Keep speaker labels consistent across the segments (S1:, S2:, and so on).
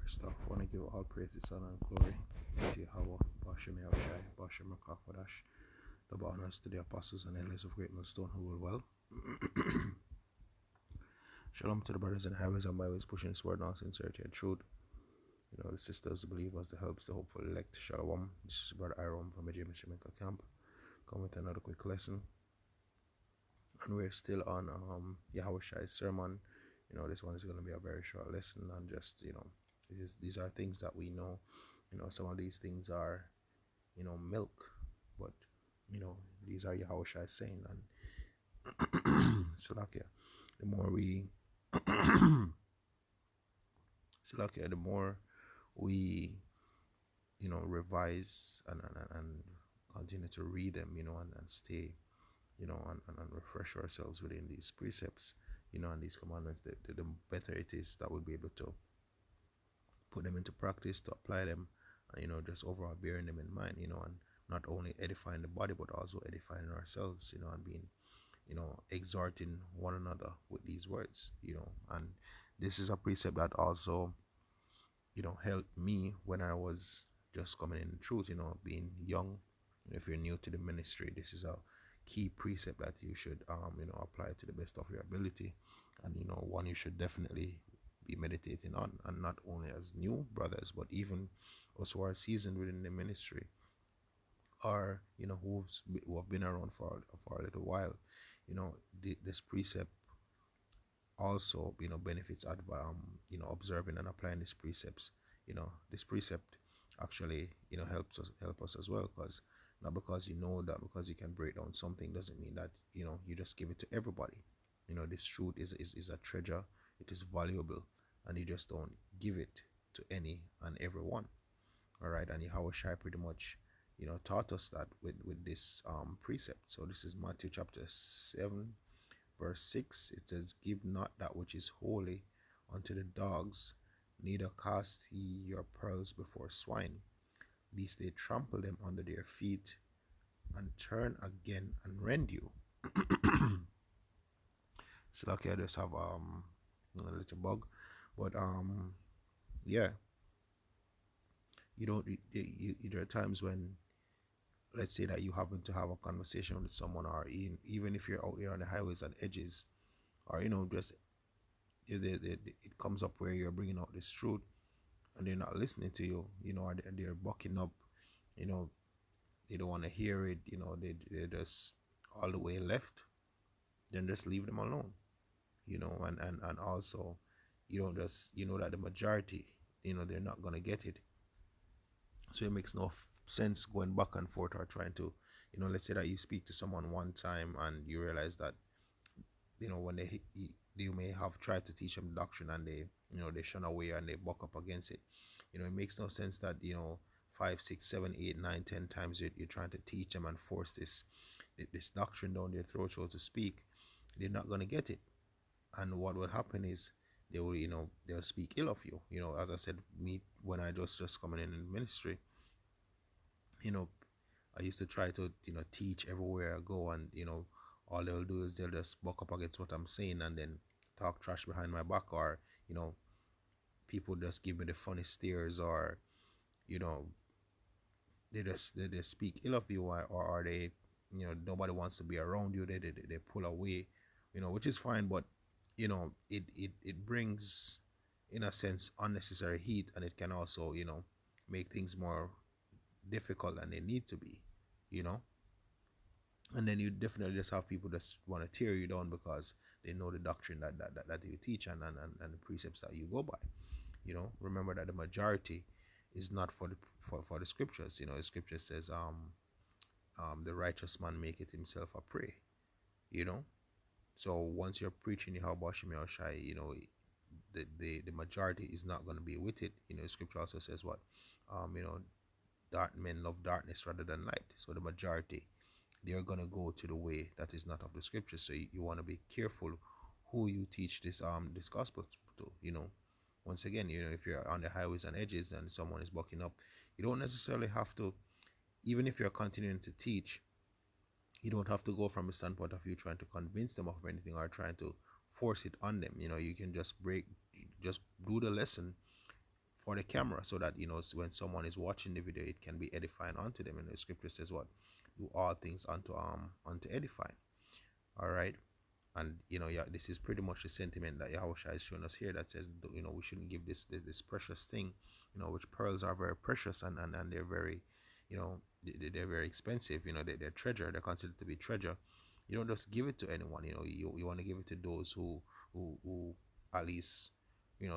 S1: First off, I want to give all praises, honor, and glory to Yahweh, Bashem Yahushai, Bashem Rakakwadash, double honors to the apostles and elders of Great Millstone who will well. Shalom to the brothers and highways and byways pushing this word now, sincerity and truth. You know, the sisters, the believers, the helps, the hopeful elect. Shalom. This is Brother Iram from the James Jamaica camp. Come with another quick lesson. And we're still on Yahushai's sermon. You know, this one is going to be a very short lesson, and just, you know, these are things that we know. You know, some of these things are, you know, milk, but, you know, these are Yahushai's saying. And Salakia, the more we Salakia, the more we, you know, revise and continue to read them, you know, and stay, you know, and refresh ourselves within these precepts, you know, and these commandments, the better it is that we'll be able to put them into practice, to apply them, and, you know, just overall bearing them in mind, you know, and not only edifying the body, but also edifying ourselves, you know, and being, you know, exhorting one another with these words, you know. And this is a precept that also, you know, helped me when I was just coming in the truth, you know, being young. If you're new to the ministry, this is a key precept that you should you know, apply to the best of your ability, and, you know, one you should definitely be meditating on, and not only as new brothers, but even us who are seasoned within the ministry, or, you know, who have been around for a little while. You know, this precept also, you know, benefits you know, observing and applying these precepts. You know, this precept actually, you know, help us as well, because not because you know that because you can break down something doesn't mean that, you know, you just give it to everybody. You know, this truth is a treasure. It is valuable, and you just don't give it to any and everyone. All right, and Yahushua pretty much, you know, taught us that with this precept. So this is Matthew chapter 7 verse 6. It says, "Give not that which is holy unto the dogs, neither cast ye your pearls before swine, lest they trample them under their feet, and turn again and rend you." So lucky I just have a little bug, but yeah, you don't. There are times when, let's say that you happen to have a conversation with someone, or even if you're out there on the highways and edges, or, you know, just it comes up where you're bringing out this truth and they're not listening to you, you know, or they're bucking up, you know, they don't want to hear it, you know, they're just all the way left, then just leave them alone, you know. And also, you know, just, you know, that the majority, you know, they're not going to get it. So it makes no sense going back and forth, or trying to, you know, let's say that you speak to someone one time and you realize that, you know, when you may have tried to teach them doctrine and they, you know, they shun away and they buck up against it. You know, it makes no sense that, you know, 5, 6, 7, 8, 9, 10 times you're trying to teach them and force this doctrine down their throat, so to speak. They're not going to get it. And what will happen is they will, you know, they'll speak ill of you. You know, as I said, me, when I just coming in the ministry, you know, I used to try to, you know, teach everywhere I go, and, you know, all they'll do is they'll just buck up against what I'm saying and then talk trash behind my back, or, you know, people just give me the funny stares, or, you know, they just speak ill of you, or they, you know, nobody wants to be around you. They pull away, you know, which is fine, but, you know, it brings, in a sense, unnecessary heat, and it can also, you know, make things more difficult than they need to be, you know. And then you definitely just have people that want to tear you down because they know the doctrine that you teach, and the precepts that you go by. You know, remember that the majority is not for the scriptures. You know, the scripture says the righteous man maketh himself a prey, you know. So once you're preaching Yahweh Shem Shai, you know, the majority is not going to be with it. You know, the scripture also says what, you know, dark men love darkness rather than light. So the majority, they're going to go to the way that is not of the scripture. So you want to be careful who you teach this gospel to, you know. Once again, you know, if you're on the highways and edges and someone is bucking up, you don't necessarily have to, even if you're continuing to teach, you don't have to go from a standpoint of you trying to convince them of anything or trying to force it on them. You know, you can just just do the lesson for the camera, so that when someone is watching the video, it can be edifying unto them. And the scripture says what? Do all things unto edifying. All right. And yeah, this is pretty much the sentiment that Yahushua is showing us here, that says, we shouldn't give this precious thing, which pearls are very precious, and they're very, they're very expensive. They're treasure. They're considered to be treasure. You don't just give it to anyone. You want to give it to those who at least,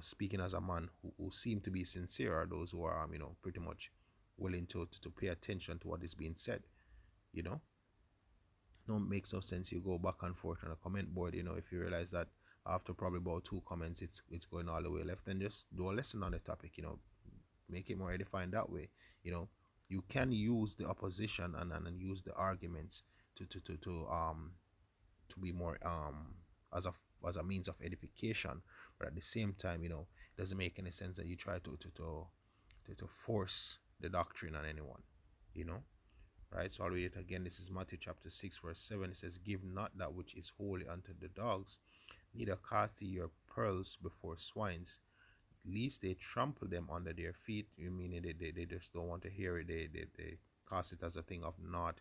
S1: speaking as a man, who seem to be sincere, or those who are pretty much willing to pay attention to what is being said. You know no makes no sense you go back and forth on a comment board. If you realize that after probably about two comments, it's going all the way left, then just do a lesson on the topic. Make it more edifying that way. you know you can use the opposition, and use the arguments to be more, as a means of edification. But at the same time, it doesn't make any sense that you try to force the doctrine on anyone. you know right? So I'll read it again. This is Matthew chapter 6, verse 7. It says, "Give not that which is holy unto the dogs, neither cast ye your pearls before swines, lest they trample them under their feet." You mean they just don't want to hear it. They cast it as a thing of naught,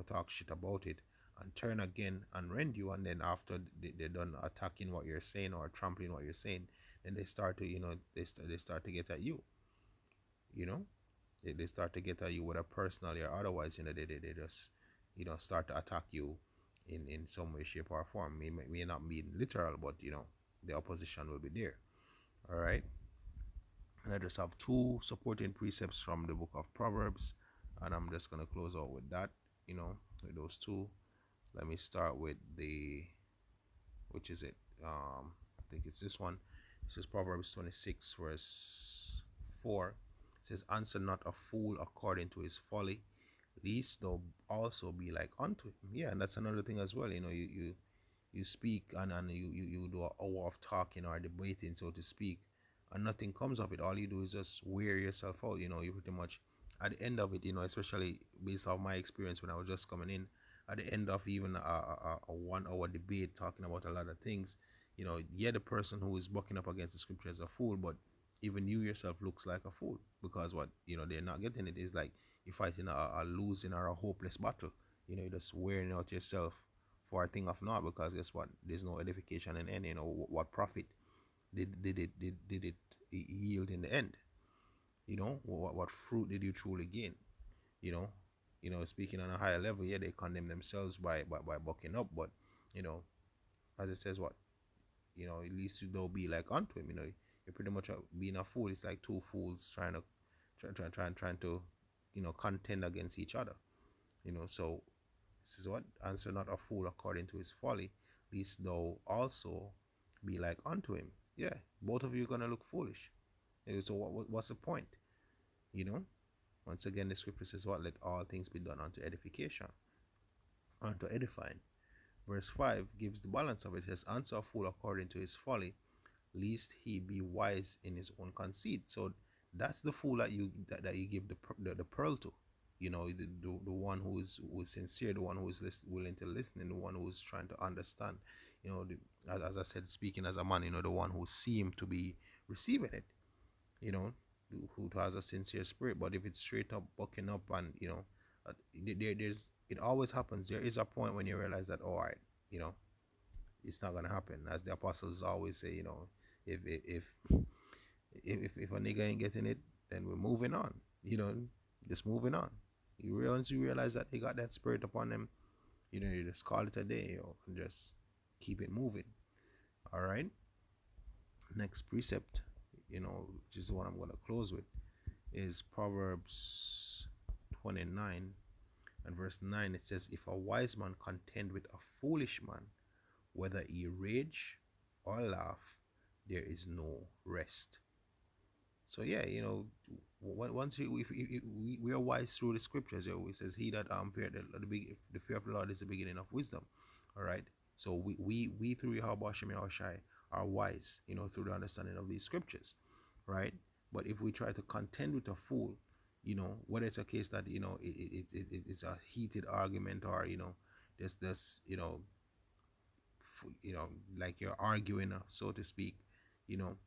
S1: talk shit about it, and turn again and rend you. And then after they're done attacking what you're saying, or trampling what you're saying, then they start to, they start to get at you. you know they start to get at you, whether personally or otherwise. They just start to attack you in some way, shape, or form. May not be literal, but the opposition will be there. All right. And I just have two supporting precepts from the book of Proverbs, and I'm just going to close out with that. With those two. Let me start with the, which is it, I think it's this one. This is Proverbs 26, verse 4. It says, "Answer not a fool according to his folly, lest thou also be like unto him." Yeah, and that's another thing as well. You speak, and you do an hour of talking or debating, so to speak, and nothing comes of it. All you do is just wear yourself out. You pretty much, at the end of it, especially based off my experience when I was just coming in, at the end of even a 1 hour debate talking about a lot of things, yeah, the person who is bucking up against the scripture is a fool, but even you yourself looks like a fool, because what, they're not getting it is like you're fighting a losing or a hopeless battle. You're just wearing out yourself for a thing of naught, because guess what, there's no edification in any. What profit did it yield in the end? What fruit did you truly gain? you know Speaking on a higher level, yeah, they condemn themselves by bucking up, but you know as it says, what, at least you don't be like unto him. You're pretty much being a fool. It's like two fools trying to contend against each other. So this is what, "Answer not a fool according to his folly, lest thou also be like unto him." Yeah, both of you are gonna look foolish. So what's the point? you know Once again, the scripture says, "What? Let all things be done unto edification, unto edifying." Verse 5 gives the balance of it. It says, "Answer a fool according to his folly, lest he be wise in his own conceit." So that's the fool that you give the pearl to. The one who is sincere, the one who is willing to listen, and the one who is trying to understand. As I said, speaking as a man, the one who seemed to be receiving it. You know, who has a sincere spirit. But if it's straight up bucking up, and there's it always happens. There is a point when you realize that, all right, you know it's not gonna happen. As the apostles always say, if a nigga ain't getting it, then we're moving on. Just moving on. Once you realize that they got that spirit upon them, you just call it a day, and just keep it moving. All right. Next precept, which is the one I'm gonna close with, is Proverbs 29 and verse 9. It says, "If a wise man contend with a foolish man, whether he rage or laugh, there is no rest." So yeah, once we are wise through the scriptures. It says, "He that fear the fear of the Lord is the beginning of wisdom." All right. So we through Yahweh Shem Yahushai are wise, through the understanding of these scriptures, right? But if we try to contend with a fool, whether it's a case that it's a heated argument, or there's this like you're arguing, so to speak. you know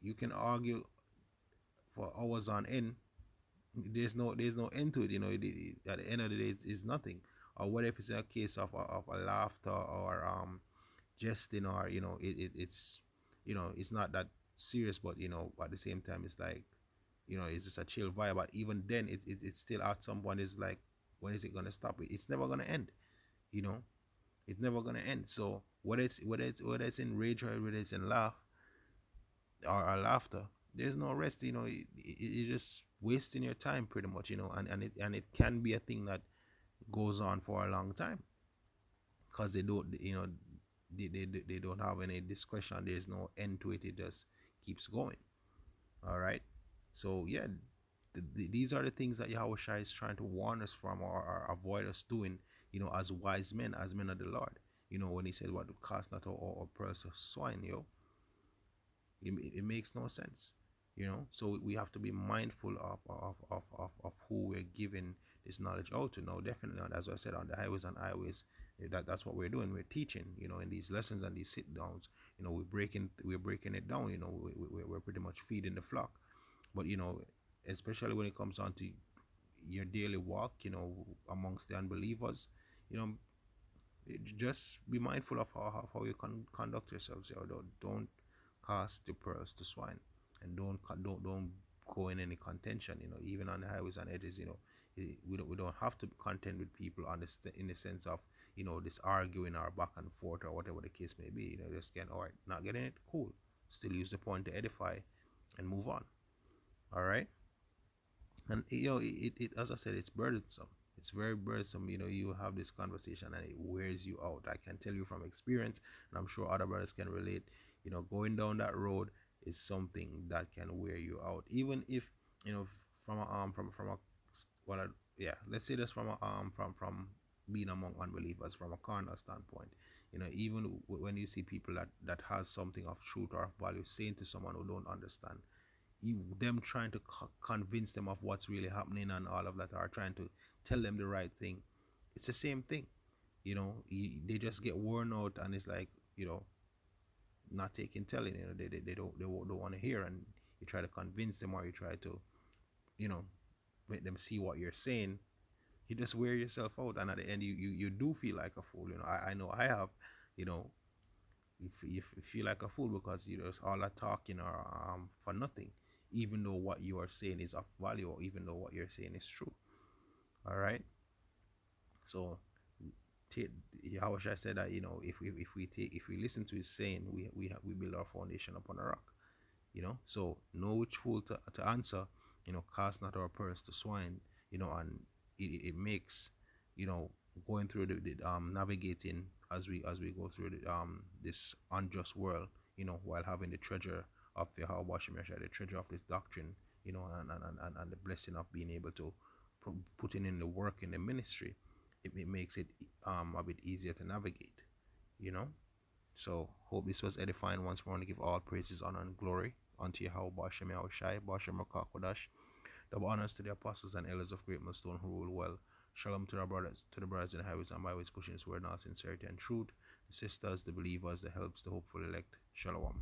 S1: you can argue for hours on end. There's no end to it. At the end of the day, it's nothing. Or what if it's a case of a laughter or jesting, or it's it's not that serious, but at the same time it's like it's just a chill vibe. But even then, it's still at some point. It's like, when is it gonna stop? It's never gonna end. You know, it's never gonna end. So whether it's in rage or whether it's in laugh or laughter, there's no rest. You're just wasting your time pretty much. And it can be a thing that goes on for a long time, because they don't they don't have any discretion. There's no end to it. It just keeps going. All right. So yeah, these are the things that Yahweh Shai is trying to warn us from, or avoid us doing, as wise men, as men of the Lord. When he said, what to cast not or pearls of swine, it makes no sense. So we have to be mindful of who we're giving this knowledge out to. Now, definitely, as I said, on the highways and highways, that's what we're doing. We're teaching, in these lessons and these sit downs. We're breaking it down. We're pretty much feeding the flock. But especially when it comes on to your daily walk, amongst the unbelievers, you know just be mindful of how you conduct yourselves. Don't cast your pearls to swine, and don't go in any contention. Even on the highways and edges. We don't have to contend with people in the sense of this arguing or back and forth or whatever the case may be. Just getting, all right, not getting it, cool. Still use the point to edify and move on. All right. And as I said, it's burdensome. It's very burdensome. You have this conversation and it wears you out. I can tell you from experience, and I'm sure other brothers can relate. Going down that road is something that can wear you out. Even if from a from a well, yeah, let's say this from a from being among unbelievers, from a carnal standpoint. Even when you see people that has something of truth or of value saying to someone who don't understand, them trying to convince them of what's really happening and all of that, or trying to tell them the right thing, it's the same thing. They just get worn out, and it's like, not taking telling. They don't want to hear, and you try to convince them, or you try to you know make them see what you're saying. You just wear yourself out, and at the end, you do feel like a fool. I know I have. you know you feel like a fool, because just all that talking or for nothing, even though what you are saying is of value, or even though what you're saying is true. All right. So take, how should I say that? If we listen to his saying, we build our foundation upon a rock. So know which fool to answer. Cast not our pearls to swine. And it makes you know going through the navigating, as we go through this unjust world, while having the treasure of the the treasure of this doctrine, and the blessing of being able to putting in the work in the ministry. It makes it a bit easier to navigate. you know so hope this was edifying. Once more, I want to give all praises, honor, and glory unto Yahweh Bashem Yahushai, Bashem Rakakodash. Double honors to the apostles and elders of Great Millstone who rule well. Shalom to the brothers in the highways and byways pushing his word now, sincerity and truth. The sisters, the believers, the helps, the hopeful elect. Shalom.